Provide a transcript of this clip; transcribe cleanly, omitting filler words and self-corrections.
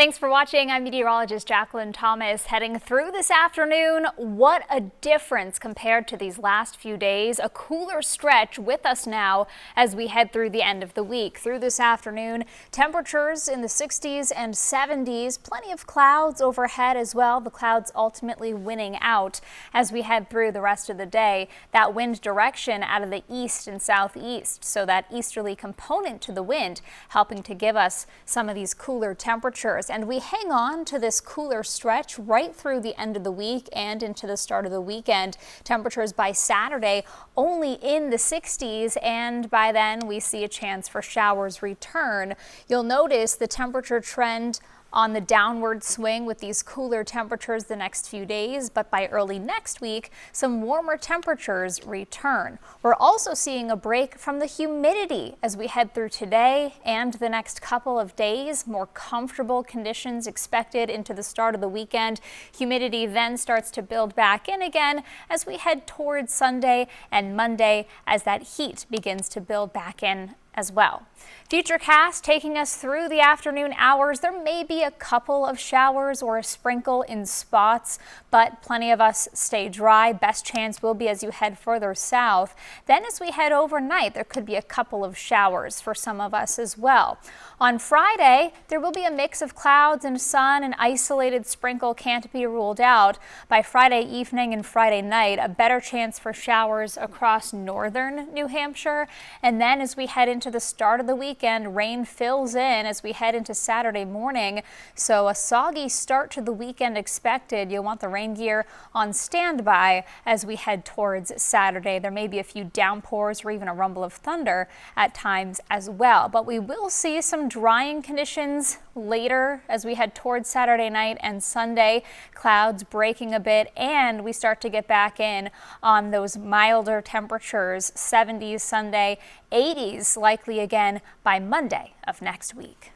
Thanks for watching. I'm meteorologist Jacqueline Thomas. Heading through this afternoon, what a difference compared to these last few days. A cooler stretch with us now as we head through the end of the week. Through this afternoon, temperatures in the 60s and 70s. Plenty of clouds overhead as well. The clouds ultimately winning out as we head through the rest of the day. That wind direction out of the east and southeast, so that easterly component to the wind helping to give us some of these cooler temperatures. And we hang on to this cooler stretch right through the end of the week and into the start of the weekend. Temperatures by Saturday only in the 60s, and by then we see a chance for showers return. You'll notice the temperature trend on the downward swing with these cooler temperatures the next few days, but by early next week, some warmer temperatures return. We're also seeing a break from the humidity as we head through today and the next couple of days. More comfortable conditions expected into the start of the weekend. Humidity then starts to build back in again as we head towards Sunday and Monday as that heat begins to build back in as well. Futurecast taking us through the afternoon hours. There may be a couple of showers or a sprinkle in spots, but plenty of us stay dry. Best chance will be as you head further south. Then as we head overnight, there could be a couple of showers for some of us as well. On Friday, there will be a mix of clouds and sun. An isolated sprinkle can't be ruled out. By Friday evening and Friday night, a better chance for showers across northern New Hampshire. And then as we head into the start of the weekend, rain fills in as we head into Saturday morning. So a soggy start to the weekend expected. You'll want the rain gear on standby as we head towards Saturday. There may be a few downpours or even a rumble of thunder at times as well. But we will see some drying conditions later as we head towards Saturday night and Sunday. Clouds breaking a bit, and we start to get back in on those milder temperatures. 70s Sunday, 80s likely again by Monday of next week.